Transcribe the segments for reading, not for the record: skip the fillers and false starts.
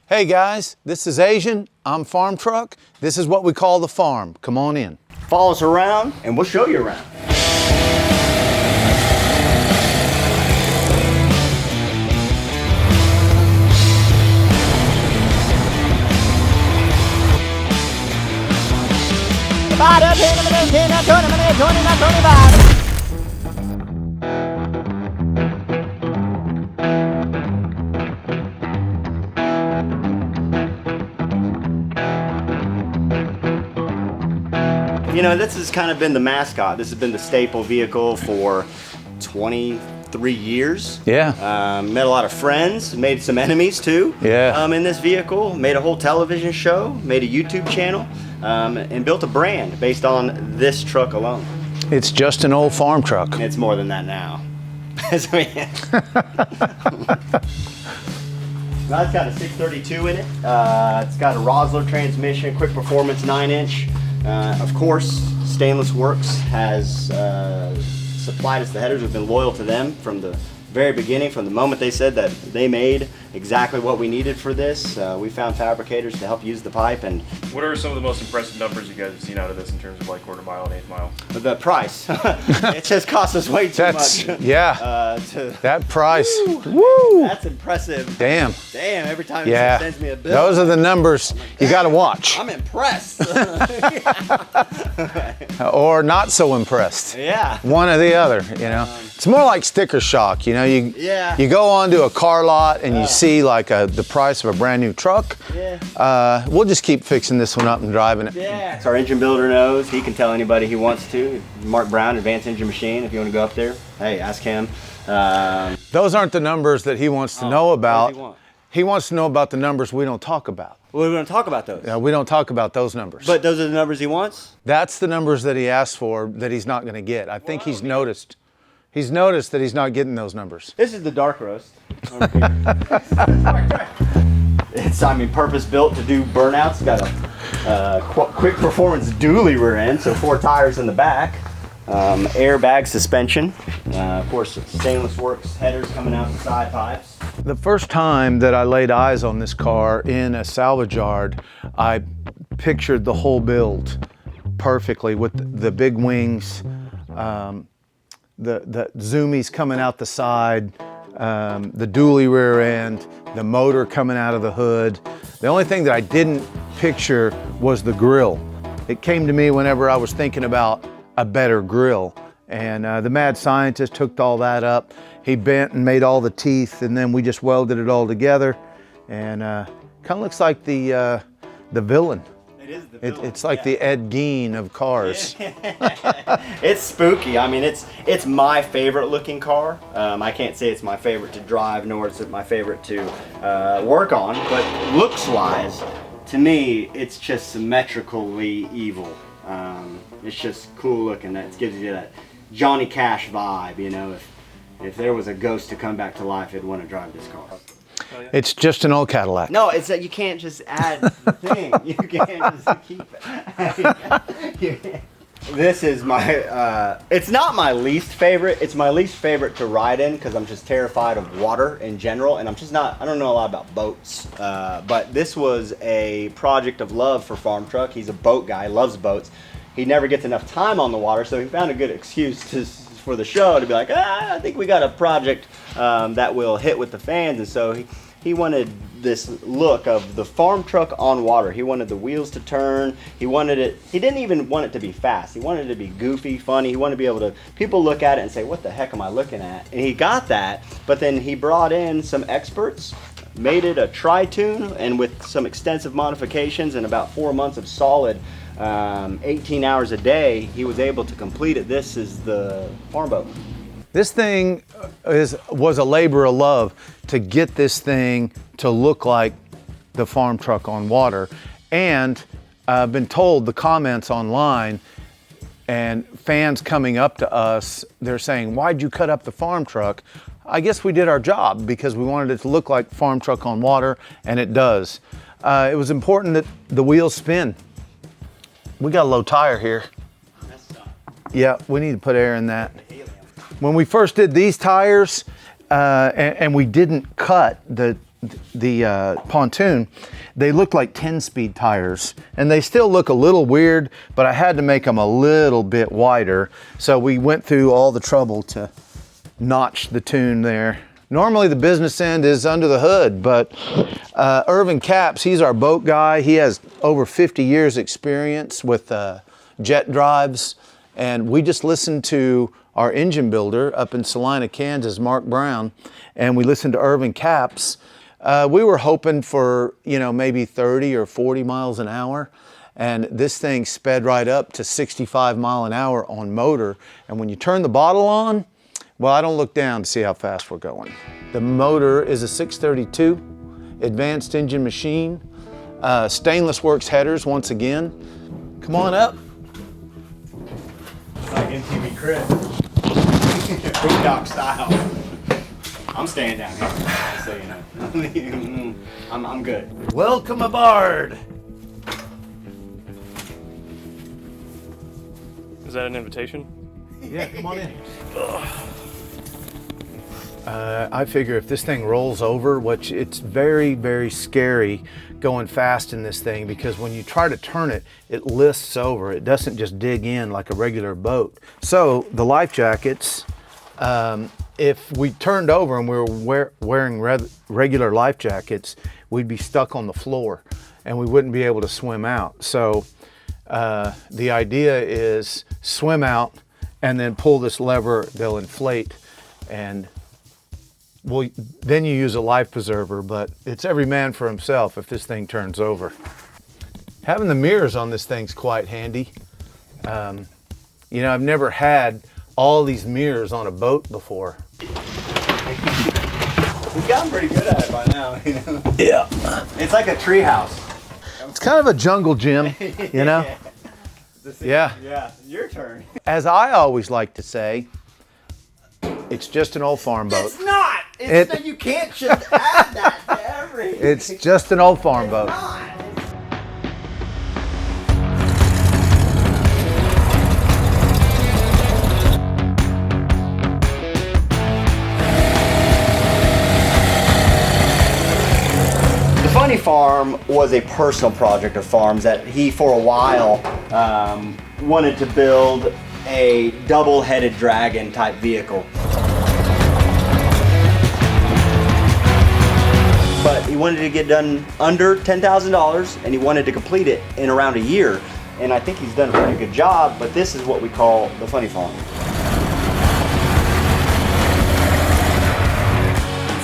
Hey guys, this is Azn. I'm Farmtruck. This is what we call the farm. Come on in. Follow us around and we'll show you around. You know, this has kind of been the mascot. This has been the staple vehicle for 23 years. Yeah. Met a lot of friends, made some enemies too. Yeah. In this vehicle, made a whole television show, made a YouTube channel, and built a brand based on this truck alone. It's just an old farm truck. It's more than that now. Now it's got a 632 in it. It's got a Rosler transmission, quick performance 9-inch. Of course, Stainless Works has supplied us the headers. We've been loyal to them from the very beginning, from the moment they said that they made exactly what we needed for this. We found fabricators to help use the pipe. And what are some of the most impressive numbers you guys have seen out of this in terms of like quarter mile and eighth mile? The price. It just costs us way too much. Yeah. That price. Woo! That's impressive. Damn. Damn, every time Yeah. he sends me a bill. Those are the numbers you got to watch. I'm impressed. Or not so impressed. Yeah. One or the other, you know. It's more like sticker shock, you know. You go onto a car lot and you see like the price of a brand new truck. Yeah. We'll just keep fixing this one up and driving it. Yeah. Our engine builder knows. He can tell anybody he wants to. Mark Brown, Advanced Engine Machine. If you want to go up there, hey, ask him. Those aren't the numbers that he wants to know about. What does he want? He wants to know about the numbers we don't talk about. Well, we're going to talk about those. Yeah, we don't talk about those numbers. But those are the numbers he wants? That's the numbers that he asked for that he's not going to get. I think he's noticed. He's noticed that he's not getting those numbers. This is the dark roast. It's, purpose built to do burnouts. It's got a quick performance dually rear end, so 4 tires in the back. Airbag suspension. Of course, Stainless Works headers coming out the side pipes. The first time that I laid eyes on this car in a salvage yard, I pictured the whole build perfectly with the big wings, the zoomies coming out the side, the dually rear end, the motor coming out of the hood. The only thing that I didn't picture was the grill. It came to me whenever I was thinking about a better grill. And the mad scientist hooked all that up. He bent and made all the teeth, and then we just welded it all together. And kind of looks like the villain. It is the villain. It's like the Ed Gein of cars. It's spooky. I mean, it's my favorite looking car. I can't say it's my favorite to drive, nor is it my favorite to work on. But looks-wise, to me, it's just symmetrically evil. It's just cool looking. It gives you that Johnny Cash vibe, you know. If there was a ghost to come back to life, it'd want to drive this car. It's just an old Cadillac. No, it's that you can't just add the thing. You can't just keep it. This is my, it's not my least favorite. It's my least favorite to ride in because I'm just terrified of water in general. And I don't know a lot about boats. But this was a project of love for Farmtruck. He's a boat guy, loves boats. He never gets enough time on the water, so he found a good excuse for the show to be like, I think we got a project that will hit with the fans. And so he wanted this look of the farm truck on water. He wanted the wheels to turn. He didn't even want it to be fast. He wanted it to be goofy, funny. He wanted to be able to, people look at it and say, what the heck am I looking at? And he got that, but then he brought in some experts, made it a tri-tune, and with some extensive modifications and about 4 months of solid 18 hours a day, he was able to complete it. This is the farm boat. This thing was a labor of love to get this thing to look like the farm truck on water. And I've been told the comments online and fans coming up to us, they're saying, why'd you cut up the farm truck? I guess we did our job because we wanted it to look like farm truck on water, and it does. It was important that the wheels spin. We got a low tire here. Yeah, we need to put air in that. When we first did these tires, and we didn't cut the pontoon, they look like 10-speed tires, and they still look a little weird, but I had to make them a little bit wider. So we went through all the trouble to notch the tune there. Normally the business end is under the hood, but Irvin Capps, he's our boat guy. He has over 50 years experience with jet drives, and we just listened to our engine builder up in Salina, Kansas, Mark Brown, and we listened to Irvin Capps. We were hoping for, you know, maybe 30 or 40 miles an hour, and this thing sped right up to 65 mile an hour on motor. And when you turn the bottle on, well, I don't look down to see how fast we're going. The motor is a 632 advanced engine machine, stainless works headers once again. Come on up. Like MTV Crib. Boondock style. I'm staying down here, just so you know. I'm good. Welcome aboard. Is that an invitation? Yeah, come on in. I figure if this thing rolls over, which it's very, very scary going fast in this thing, because when you try to turn it, it lists over. It doesn't just dig in like a regular boat. So the life jackets, if we turned over and we were wearing regular life jackets, we'd be stuck on the floor and we wouldn't be able to swim out. So the idea is swim out and then pull this lever, they'll inflate, and well, then you use a life preserver, but it's every man for himself if this thing turns over. Having the mirrors on this thing's quite handy. You know, I've never had all these mirrors on a boat before. We've gotten pretty good at it by now, you know? Yeah. It's like a treehouse. It's kind of a jungle gym, you know? Yeah. Yeah, your turn. As I always like to say, it's just an old farm boat. It's not! You can't just add that to everything. It's just an old farm boat. The Funny Farm was a personal project of Farm's that he, for a while, wanted to build a double-headed dragon type vehicle. But he wanted to get done under $10,000, and he wanted to complete it in around a year. And I think he's done a pretty good job, but this is what we call the Funny Farm.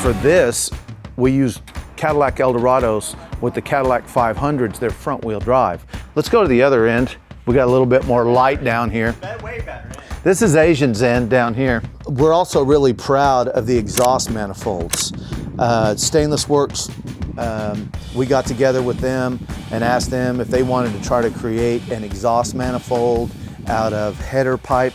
For this, we use Cadillac Eldorados with the Cadillac 500s, they're front wheel drive. Let's go to the other end. We got a little bit more light down here. Way better. This is Asian's end down here. We're also really proud of the exhaust manifolds. Stainless Works, we got together with them and asked them if they wanted to try to create an exhaust manifold out of header pipe,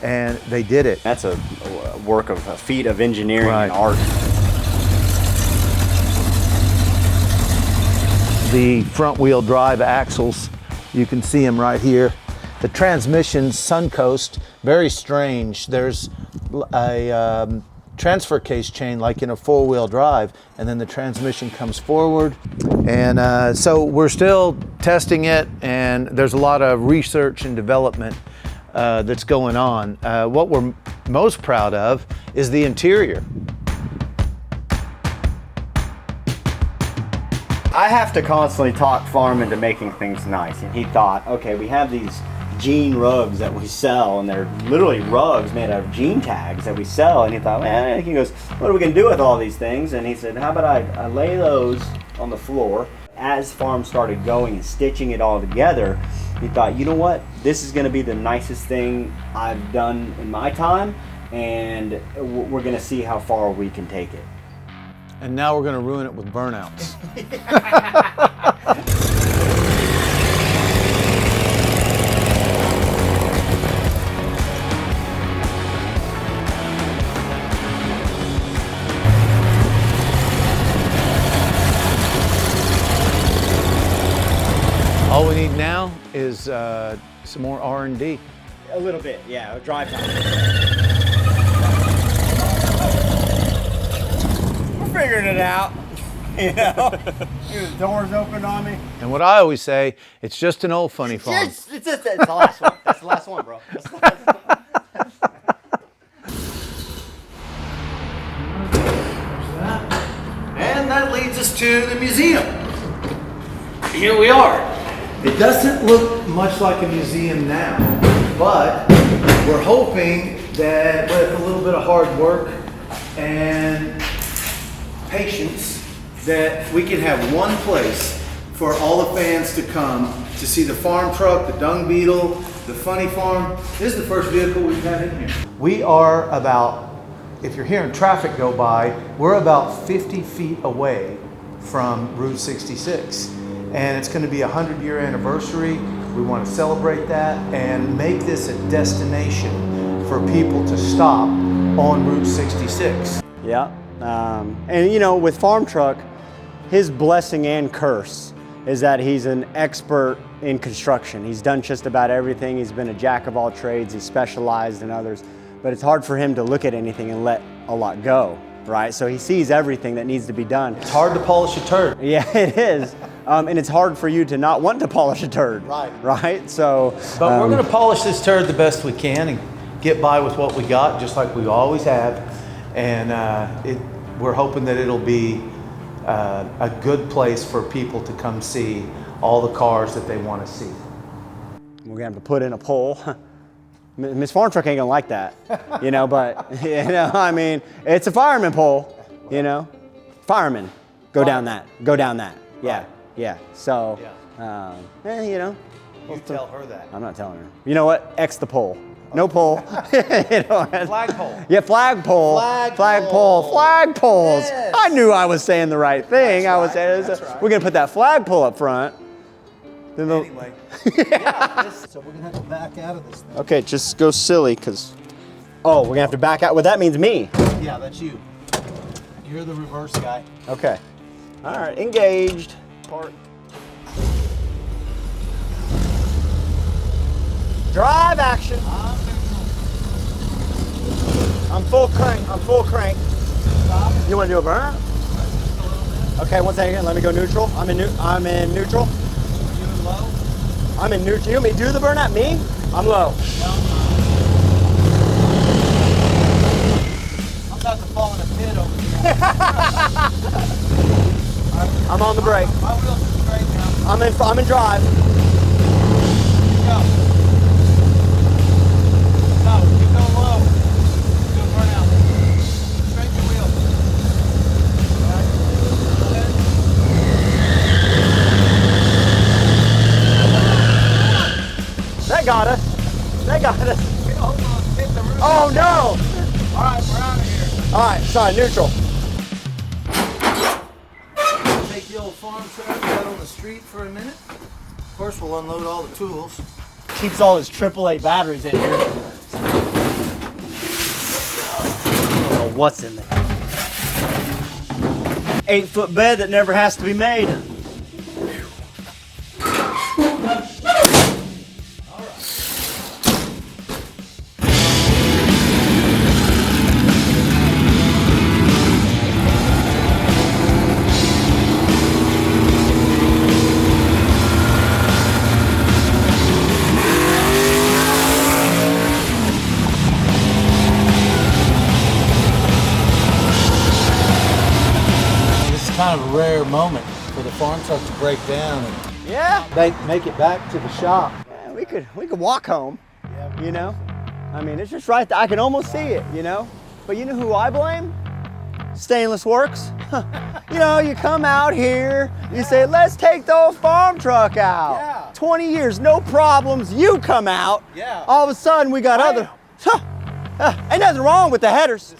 and they did it. That's a work of a feat of engineering Right. and art. The front wheel drive axles, you can see them right here. The transmission, Suncoast, very strange. There's a transfer case chain like in a four-wheel drive, and then the transmission comes forward. And so we're still testing it, and there's a lot of research and development that's going on. What we're most proud of is the interior. I have to constantly talk Farm into making things nice, and he thought, okay, we have these jean rugs that we sell, and they're literally rugs made out of jean tags that we sell, and he thought, man, he goes, what are we gonna do with all these things? And he said, how about I lay those on the floor. As Farm started going and stitching it all together, he thought, you know what, this is gonna be the nicest thing I've done in my time, and we're gonna see how far we can take it. And now we're going to ruin it with burnouts. All we need now is some more R&D. A little bit, yeah, drive time. We're figuring it out. You know, the doors open on me. And what I always say, it's just an old funny farm. It's the last one. That's the last one, bro. That's the last one. And that leads us to the museum. Here we are. It doesn't look much like a museum now, but we're hoping that with a little bit of hard work and patience, that we can have one place for all the fans to come to see the farm truck, the dung beetle, the funny farm. This is the first vehicle we've had in here. We are about, if you're hearing traffic go by, we're about 50 feet away from Route 66. And it's going to be a 100-year anniversary. We want to celebrate that and make this a destination for people to stop on Route 66. Yeah, and you know, with Farmtruck, his blessing and curse is that he's an expert in construction. He's done just about everything. He's been a jack of all trades. He's specialized in others, but it's hard for him to look at anything and let a lot go, right? So he sees everything that needs to be done. It's hard to polish a turd. Yeah, it is. And it's hard for you to not want to polish a turd. Right. Right? So. But we're going to polish this turd the best we can and get by with what we got, just like we always have. And we're hoping that it'll be a good place for people to come see all the cars that they want to see. We're going to have to put in a pole. Miss Farmtruck ain't gonna like that, you know, but, you know, I mean, it's a fireman pole, you know. Fireman, go down that, yeah, yeah. So, you know. You tell her that. I'm not telling her. You know what, X the pole. No pole. You know, Flagpole. Yeah, flagpole. Flagpoles. Yes. I knew I was saying the right thing. That's right. We're gonna put that flagpole up front. Then Anyway. So we're gonna have to back out of this thing. Okay, just go silly, cause. Oh, we're gonna have to back out. Well, that means me. Yeah, that's you. You're the reverse guy. Okay. All right, engaged. Park. Drive action. I'm full crank. Stop. You want to do a burn? Okay, one second. Let me go neutral. I'm in neutral. You in low? I'm in neutral. You want me to do the burn at me? I'm low. I'm about to fall in a pit over here. I'm on the brake. My wheels are straight now. I'm in drive. Go. No, you go low. Do a burnout. Straighten your wheels. That got us. We almost hit the roof. Oh no! All right, we're out of here. All right, sorry, neutral. Take the old farm truck out on the street for a minute. Of course, we'll unload all the tools. Keeps all his AAA batteries in here. I don't know what's in there. 8-foot bed that never has to be made. Kind of a rare moment for the farm truck to break down and Yeah. make it back to the shop. Yeah, we could walk home. You know, I mean, it's just right there. I can almost see it. You know, but you know who I blame? Stainless Works. You know, you come out here, you say, let's take the old farm truck out. Yeah. 20 years, no problems. You come out. Yeah. All of a sudden, we got other. Ain't nothing wrong with the headers.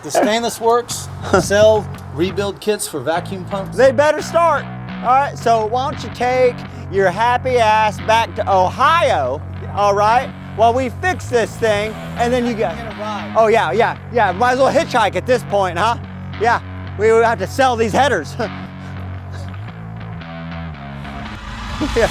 The Stainless Works sell rebuild kits for vacuum pumps. They better start. All right, so why don't you take your happy ass back to Ohio, all right, while we fix this thing, and then you get. Oh yeah. Might as well hitchhike at this point, huh? Yeah, we would have to sell these headers. Yeah.